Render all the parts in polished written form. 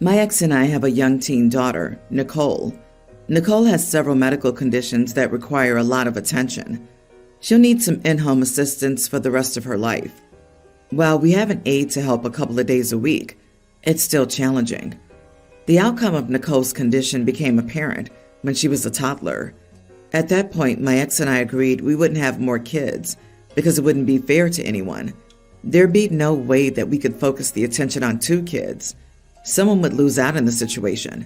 My ex and I have a young teen daughter, Nicole. Nicole has several medical conditions that require a lot of attention. She'll need some in-home assistance for the rest of her life. While we have an aide to help a couple of days a week, it's still challenging. The outcome of Nicole's condition became apparent when she was a toddler. At that point, my ex and I agreed we wouldn't have more kids because it wouldn't be fair to anyone. There'd be no way that we could focus the attention on 2 kids. Someone would lose out in the situation.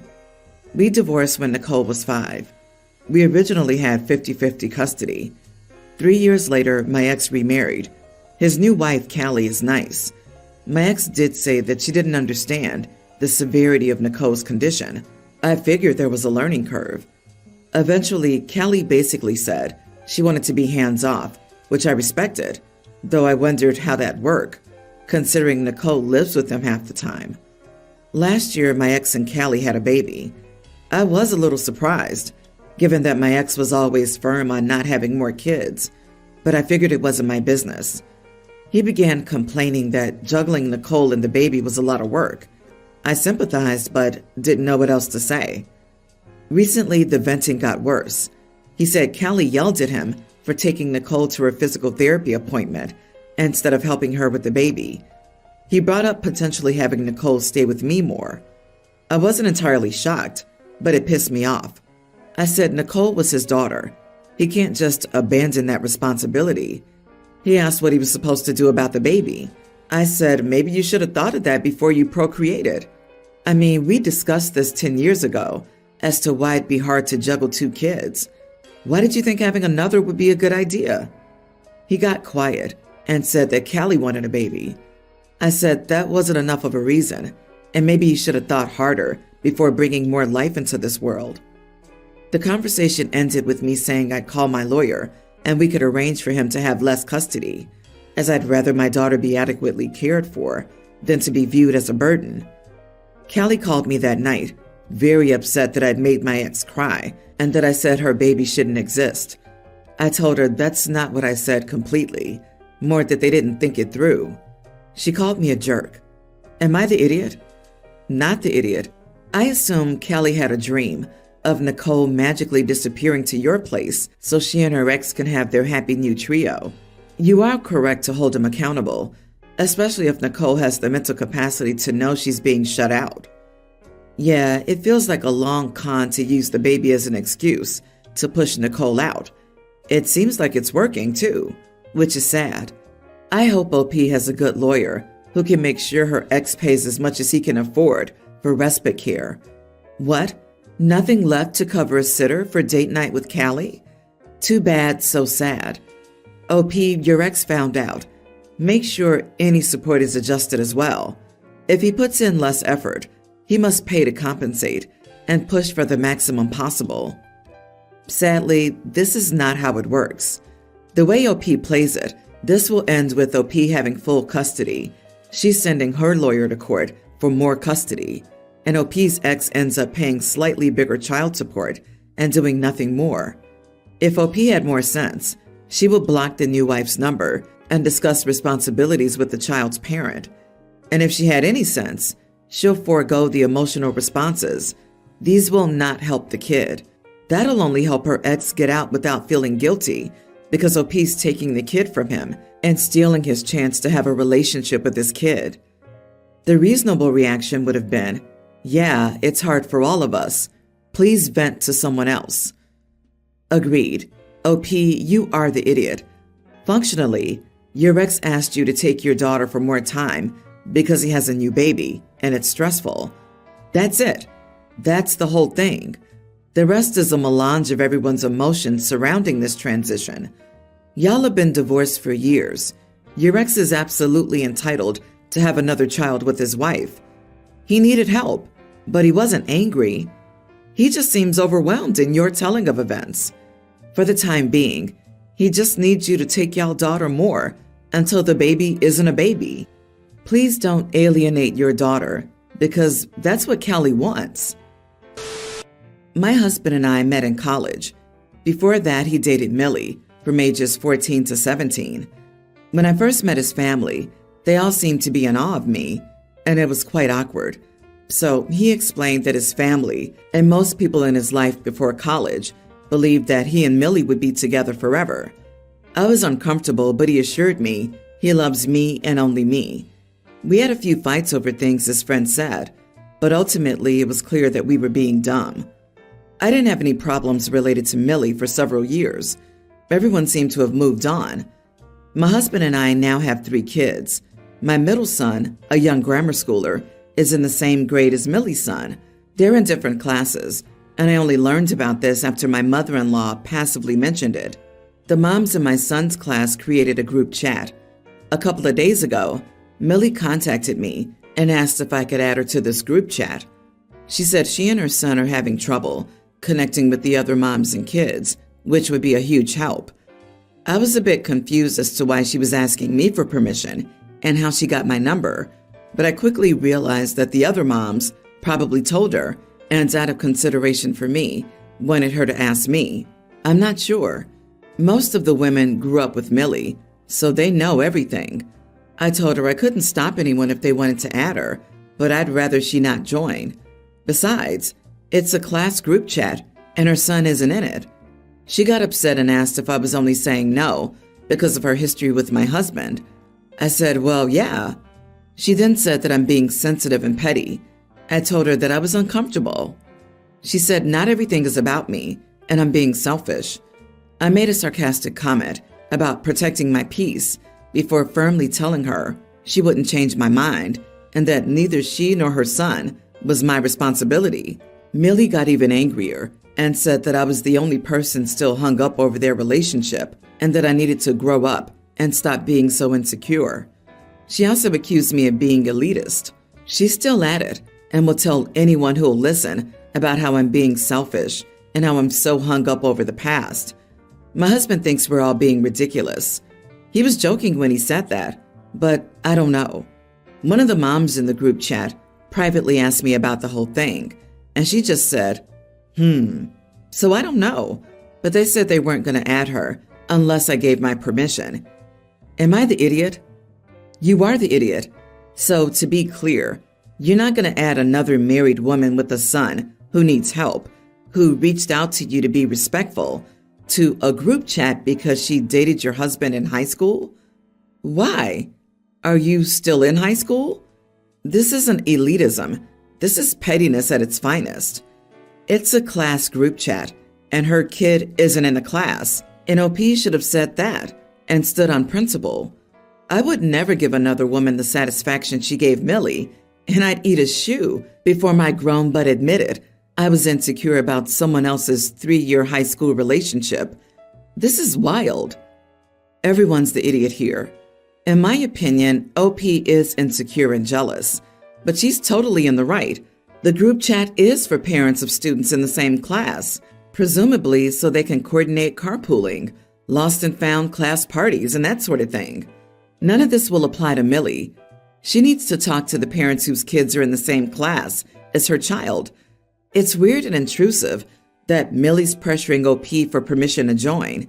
We divorced when Nicole was 5. We originally had 50-50 custody. 3 years later, my ex remarried. His new wife, Callie, is nice. My ex did say that she didn't understand the severity of Nicole's condition. I figured there was a learning curve. Eventually, Callie basically said she wanted to be hands-off, which I respected, though I wondered how that'd work, considering Nicole lives with them half the time. Last year, my ex and Callie had a baby. I was a little surprised, given that my ex was always firm on not having more kids, but I figured it wasn't my business. He began complaining that juggling Nicole and the baby was a lot of work. I sympathized, but didn't know what else to say. Recently, the venting got worse. He said Callie yelled at him for taking Nicole to her physical therapy appointment instead of helping her with the baby. He brought up potentially having Nicole stay with me more. I wasn't entirely shocked, but it pissed me off. I said Nicole was his daughter. He can't just abandon that responsibility. He asked what he was supposed to do about the baby. I said maybe you should have thought of that before you procreated. I mean, we discussed this 10 years ago as to why it'd be hard to juggle 2 kids. Why did you think having another would be a good idea? He got quiet and said that Callie wanted a baby. I said that wasn't enough of a reason, and maybe you should have thought harder before bringing more life into this world. The conversation ended with me saying I'd call my lawyer and we could arrange for him to have less custody, as I'd rather my daughter be adequately cared for than to be viewed as a burden. Callie called me that night, very upset that I'd made my ex cry and that I said her baby shouldn't exist. I told her that's not what I said completely, more that they didn't think it through. She called me a jerk. Am I the idiot? Not the idiot. I assume Callie had a dream of Nicole magically disappearing to your place so she and her ex can have their happy new trio. You are correct to hold him accountable, especially if Nicole has the mental capacity to know she's being shut out. Yeah, it feels like a long con to use the baby as an excuse to push Nicole out. It seems like it's working too, which is sad. I hope OP has a good lawyer who can make sure her ex pays as much as he can afford for respite care. What? Nothing left to cover a sitter for date night with Callie? Too bad, so sad. OP, your ex found out. Make sure any support is adjusted as well. If he puts in less effort, he must pay to compensate and push for the maximum possible. Sadly, this is not how it works. The way OP plays it, this will end with OP having full custody. She's sending her lawyer to court for more custody, and OP's ex ends up paying slightly bigger child support and doing nothing more. If OP had more sense, she will block the new wife's number and discuss responsibilities with the child's parent. And if she had any sense, she'll forego the emotional responses. These will not help the kid. That'll only help her ex get out without feeling guilty because OP's taking the kid from him and stealing his chance to have a relationship with his kid. The reasonable reaction would have been, yeah, it's hard for all of us. Please vent to someone else. Agreed. OP, you are the idiot. Functionally, your ex asked you to take your daughter for more time because he has a new baby and it's stressful. That's it. That's the whole thing. The rest is a melange of everyone's emotions surrounding this transition. Y'all have been divorced for years. Your ex is absolutely entitled to have another child with his wife. He needed help, but he wasn't angry. He just seems overwhelmed in your telling of events. For the time being, he just needs you to take y'all daughter more until the baby isn't a baby. Please don't alienate your daughter, because that's what Callie wants. My husband and I met in college. Before that, he dated Millie from ages 14 to 17. When I first met his family, they all seemed to be in awe of me, and it was quite awkward. So he explained that his family and most people in his life before college believed that he and Millie would be together forever. I was uncomfortable, but he assured me he loves me and only me. We had a few fights over things, his friend said, but ultimately it was clear that we were being dumb. I didn't have any problems related to Millie for several years. Everyone seemed to have moved on. My husband and I now have 3 kids. My middle son, a young grammar schooler, is in the same grade as Millie's son. They're in different classes, and I only learned about this after my mother-in-law passively mentioned it. The moms in my son's class created a group chat. A couple of days ago, Millie contacted me and asked if I could add her to this group chat. She said she and her son are having trouble connecting with the other moms and kids, which would be a huge help. I was a bit confused as to why she was asking me for permission and how she got my number, but I quickly realized that the other moms probably told her and out of consideration for me, wanted her to ask me. I'm not sure. Most of the women grew up with Millie, so they know everything. I told her I couldn't stop anyone if they wanted to add her, but I'd rather she not join. Besides, it's a class group chat, and her son isn't in it. She got upset and asked if I was only saying no because of her history with my husband. I said, well, yeah. She then said that I'm being sensitive and petty. I told her that I was uncomfortable. She said not everything is about me, and I'm being selfish. I made a sarcastic comment about protecting my peace before firmly telling her she wouldn't change my mind and that neither she nor her son was my responsibility. Millie got even angrier and said that I was the only person still hung up over their relationship and that I needed to grow up and stop being so insecure. She also accused me of being elitist. She's still at it and will tell anyone who'll listen about how I'm being selfish and how I'm so hung up over the past. My husband thinks we're all being ridiculous. He was joking when he said that, but I don't know. One of the moms in the group chat privately asked me about the whole thing, and she just said, So I don't know, but they said they weren't going to add her unless I gave my permission. Am I the idiot? You are the idiot. So to be clear, you're not going to add another married woman with a son who needs help, who reached out to you to be respectful, to a group chat because she dated your husband in high school? Why? Are you still in high school? This isn't elitism. This is pettiness at its finest. It's a class group chat, and her kid isn't in the class. And OP should have said that and stood on principle. I would never give another woman the satisfaction she gave Millie, and I'd eat a shoe before my grown butt admitted I was insecure about someone else's 3-year high school relationship. This is wild. Everyone's the idiot here. In my opinion, OP is insecure and jealous, but she's totally in the right. The group chat is for parents of students in the same class, presumably so they can coordinate carpooling, lost and found class parties, and that sort of thing. None of this will apply to Millie. She needs to talk to the parents whose kids are in the same class as her child. It's weird and intrusive that Millie's pressuring OP for permission to join.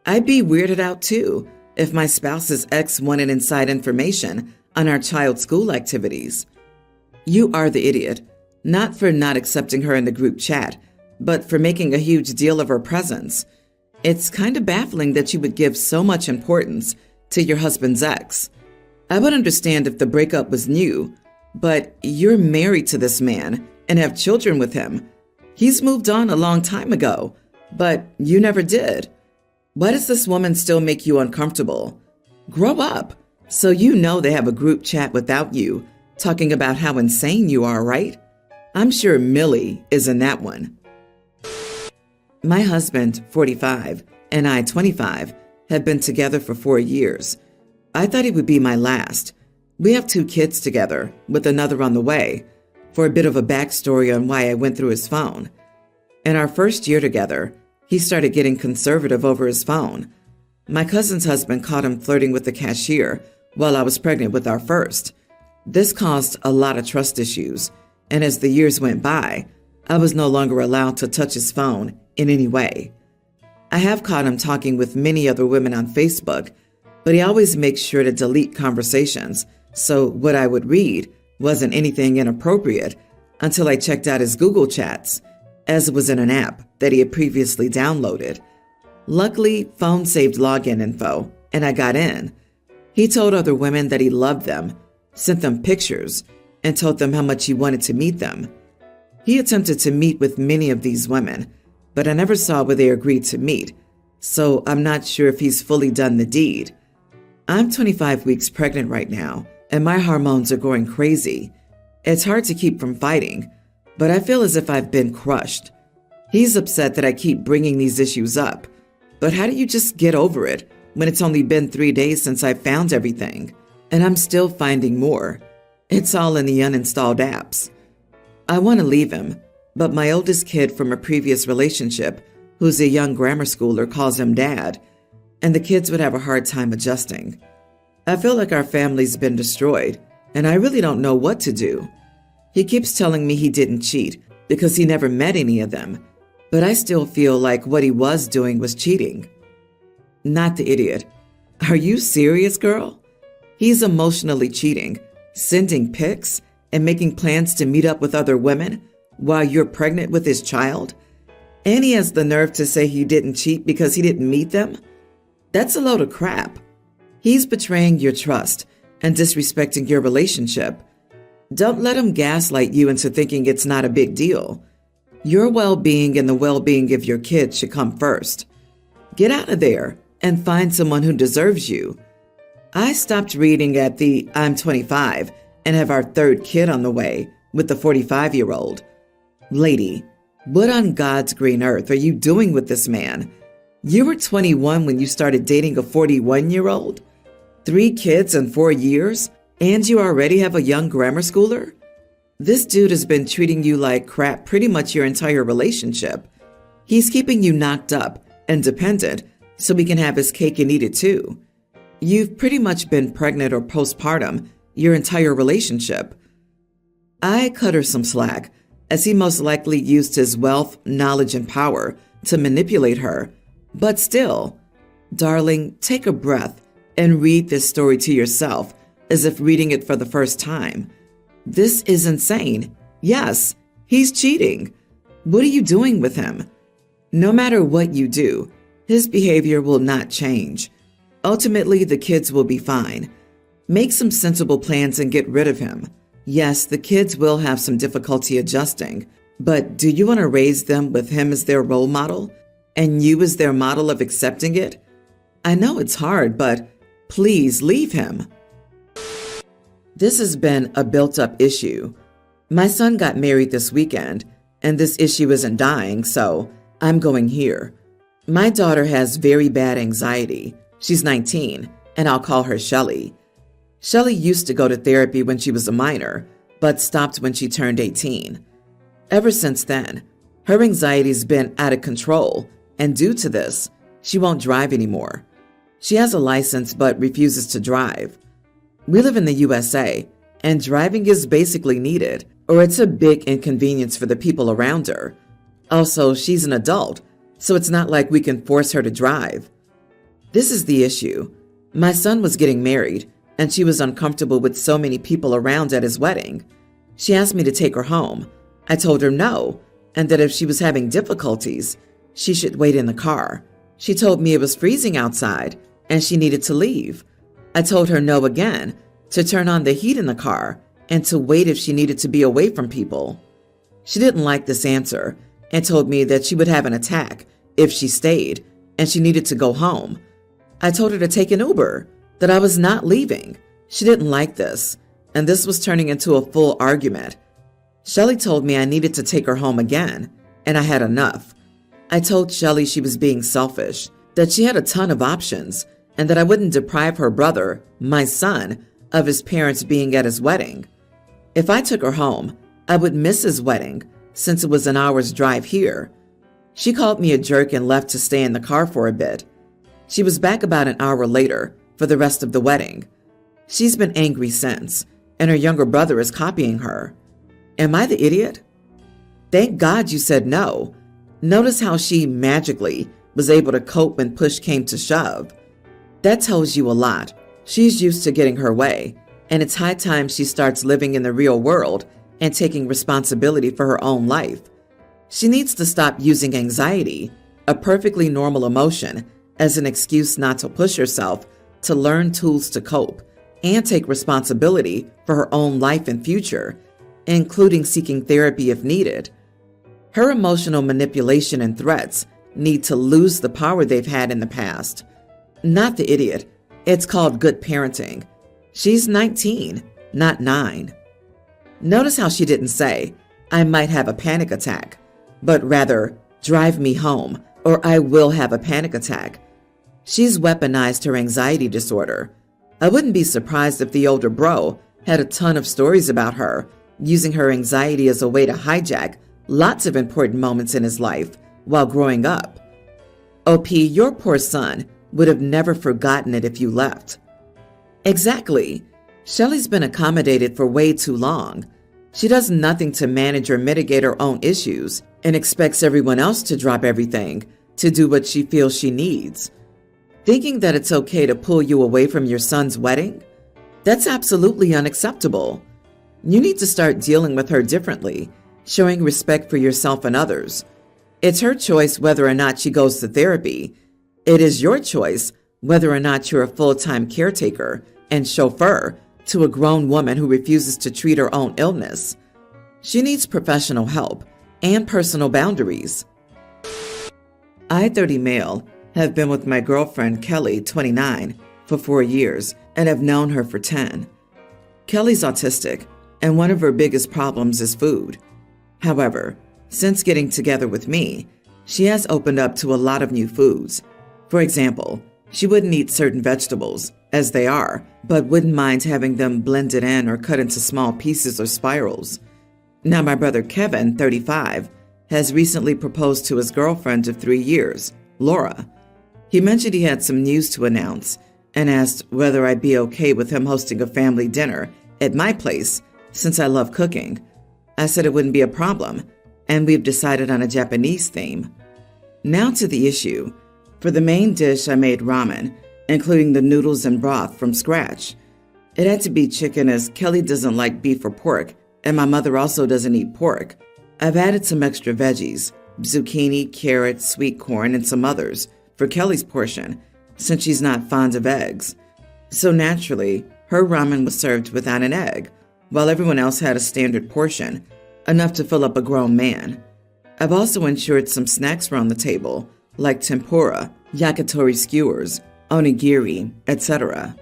I'd be weirded out too if my spouse's ex wanted inside information on our child's school activities. You are the idiot, not for not accepting her in the group chat, but for making a huge deal of her presence. It's kind of baffling that you would give so much importance to your husband's ex. I would understand if the breakup was new, but you're married to this man and have children with him. He's moved on a long time ago, but you never did. Why does this woman still make you uncomfortable? Grow up, so you know they have a group chat without you, talking about how insane you are, right? I'm sure Millie is in that one. My husband, 45, and I, 25, have been together for 4 years. I thought he would be my last. We have 2 kids together, with another on the way. For a bit of a backstory on why I went through his phone. In our first year together, he started getting conservative over his phone. My cousin's husband caught him flirting with the cashier while I was pregnant with our first. This caused a lot of trust issues, and as the years went by, I was no longer allowed to touch his phone in any way. I have caught him talking with many other women on Facebook, but he always makes sure to delete conversations, so what I would read wasn't anything inappropriate, until I checked out his Google chats, as it was in an app that he had previously downloaded. Luckily, phone saved login info, and I got in. He told other women that he loved them, sent them pictures, and told them how much he wanted to meet them. He attempted to meet with many of these women, but I never saw where they agreed to meet, so I'm not sure if he's fully done the deed. I'm 25 weeks pregnant right now, and my hormones are going crazy. It's hard to keep from fighting, but I feel as if I've been crushed. He's upset that I keep bringing these issues up, but how do you just get over it when it's only been 3 days since I found everything, and I'm still finding more? It's all in the uninstalled apps. I want to leave him, but my oldest kid from a previous relationship, who's a young grammar schooler, calls him Dad, and the kids would have a hard time adjusting. I feel like our family's been destroyed, and I really don't know what to do. He keeps telling me he didn't cheat because he never met any of them, but I still feel like what he was doing was cheating. Not the idiot. Are you serious, girl? He's emotionally cheating, sending pics, and making plans to meet up with other women while you're pregnant with his child? And he has the nerve to say he didn't cheat because he didn't meet them? That's a load of crap. He's betraying your trust and disrespecting your relationship. Don't let him gaslight you into thinking it's not a big deal. Your well-being and the well-being of your kids should come first. Get out of there and find someone who deserves you. I stopped reading at the I'm 25 and have our third kid on the way with the 45-year-old. Lady, what on God's green earth are you doing with this man? You were 21 when you started dating a 41-year-old? 3 kids in 4 years? And you already have a young grammar schooler? This dude has been treating you like crap pretty much your entire relationship. He's keeping you knocked up and dependent so he can have his cake and eat it too. You've pretty much been pregnant or postpartum your entire relationship. I cut her some slack, as he most likely used his wealth, knowledge, and power to manipulate her. But still, darling, take a breath and read this story to yourself as if reading it for the first time. This is insane. Yes, he's cheating. What are you doing with him? No matter what you do, his behavior will not change. Ultimately, the kids will be fine. Make some sensible plans and get rid of him. Yes, the kids will have some difficulty adjusting, but do you want to raise them with him as their role model and you as their model of accepting it? I know it's hard, but please leave him. This has been a built-up issue. My son got married this weekend, and this issue isn't dying, so I'm going here. My daughter has very bad anxiety. She's 19, and I'll call her Shelly. Shelly used to go to therapy when she was a minor, but stopped when she turned 18. Ever since then, her anxiety's been out of control, and due to this, she won't drive anymore. She has a license but refuses to drive. We live in the USA, and driving is basically needed, or it's a big inconvenience for the people around her. Also, she's an adult, so it's not like we can force her to drive. This is the issue. My son was getting married, and she was uncomfortable with so many people around at his wedding. She asked me to take her home. I told her no, and that if she was having difficulties, she should wait in the car. She told me it was freezing outside, and she needed to leave. I told her no again, to turn on the heat in the car, and to wait if she needed to be away from people. She didn't like this answer, and told me that she would have an attack if she stayed, and she needed to go home. I told her to take an Uber, that I was not leaving. She didn't like this, and this was turning into a full argument. Shelly told me I needed to take her home again, and I had enough. I told Shelly she was being selfish, that she had a ton of options, and that I wouldn't deprive her brother, my son, of his parents being at his wedding. If I took her home, I would miss his wedding, since it was an hour's drive here. She called me a jerk and left to stay in the car for a bit. She was back about an hour later for the rest of the wedding. She's been angry since, and her younger brother is copying her. Am I the idiot? Thank God you said no. Notice how she magically was able to cope when push came to shove. That tells you a lot. She's used to getting her way, and it's high time she starts living in the real world and taking responsibility for her own life. She needs to stop using anxiety, a perfectly normal emotion, as an excuse not to push herself to learn tools to cope and take responsibility for her own life and future, including seeking therapy if needed. Her emotional manipulation and threats need to lose the power they've had in the past. Not the idiot. It's called good parenting. She's 19, not 9. Notice how she didn't say, "I might have a panic attack," but rather, "drive me home," or "I will have a panic attack." She's weaponized her anxiety disorder. I wouldn't be surprised if the older bro had a ton of stories about her, using her anxiety as a way to hijack lots of important moments in his life while growing up. OP, your poor son would have never forgotten it if you left. Exactly. Shelley's been accommodated for way too long. She does nothing to manage or mitigate her own issues and expects everyone else to drop everything to do what she feels she needs. Thinking that it's okay to pull you away from your son's wedding? That's absolutely unacceptable. You need to start dealing with her differently, showing respect for yourself and others. It's her choice whether or not she goes to therapy. It is your choice whether or not you're a full-time caretaker and chauffeur to a grown woman who refuses to treat her own illness. She needs professional help and personal boundaries. I, 30 male, have been with my girlfriend, Kelly, 29, for 4 years and have known her for 10. Kelly's autistic, and one of her biggest problems is food. However, since getting together with me, she has opened up to a lot of new foods. For example, she wouldn't eat certain vegetables, as they are, but wouldn't mind having them blended in or cut into small pieces or spirals. Now my brother Kevin, 35, has recently proposed to his girlfriend of 3 years, Laura. He mentioned he had some news to announce and asked whether I'd be okay with him hosting a family dinner at my place since I love cooking. I said it wouldn't be a problem, and we've decided on a Japanese theme. Now to the issue. For the main dish, I made ramen, including the noodles and broth from scratch. It had to be chicken as Kelly doesn't like beef or pork, and my mother also doesn't eat pork. I've added some extra veggies, zucchini, carrot, sweet corn, and some others for Kelly's portion, since she's not fond of eggs. So naturally, her ramen was served without an egg, while everyone else had a standard portion, enough to fill up a grown man. I've also ensured some snacks were on the table, like tempura, yakitori skewers, onigiri, etc.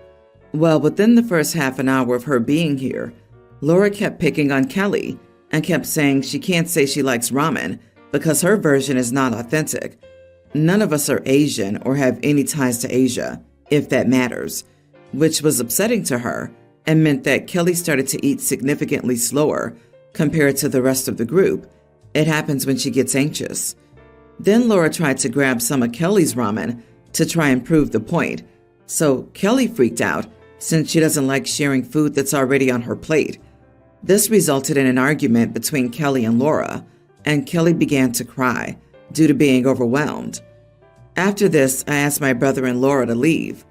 Well, within the first half an hour of her being here, Laura kept picking on Kelly and kept saying she can't say she likes ramen because her version is not authentic. None of us are Asian or have any ties to Asia, if that matters, which was upsetting to her and meant that Kelly started to eat significantly slower compared to the rest of the group. It happens when she gets anxious. Then Laura tried to grab some of Kelly's ramen to try and prove the point, so Kelly freaked out since she doesn't like sharing food that's already on her plate. This resulted in an argument between Kelly and Laura, and Kelly began to cry due to being overwhelmed. After this, I asked my brother and Laura to leave.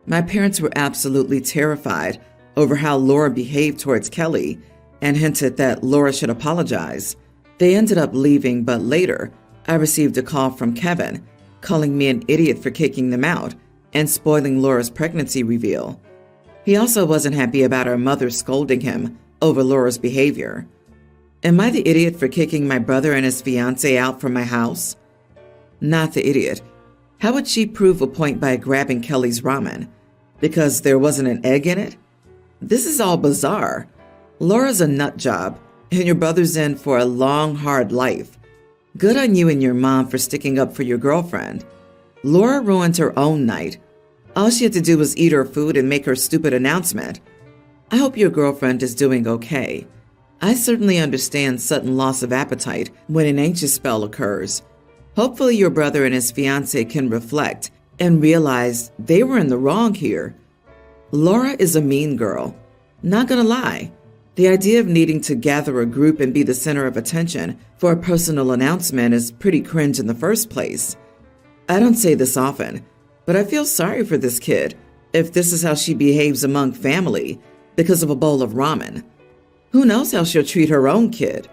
My parents were absolutely terrified over how Laura behaved towards Kelly and hinted that Laura should apologize. They ended up leaving, but later, I received a call from Kevin, calling me an idiot for kicking them out and spoiling Laura's pregnancy reveal. He also wasn't happy about our mother scolding him over Laura's behavior. Am I the idiot for kicking my brother and his fiancée out from my house? Not the idiot. How would she prove a point by grabbing Kelly's ramen? Because there wasn't an egg in it? This is all bizarre. Laura's a nut job, and your brother's in for a long, hard life. Good on you and your mom for sticking up for your girlfriend. Laura ruined her own night. All she had to do was eat her food and make her stupid announcement. I hope your girlfriend is doing okay. I certainly understand sudden loss of appetite when an anxious spell occurs. Hopefully your brother and his fiancée can reflect and realize they were in the wrong here. Laura is a mean girl. Not gonna lie. The idea of needing to gather a group and be the center of attention for a personal announcement is pretty cringe in the first place. I don't say this often, but I feel sorry for this kid if this is how she behaves among family because of a bowl of ramen. Who knows how she'll treat her own kid?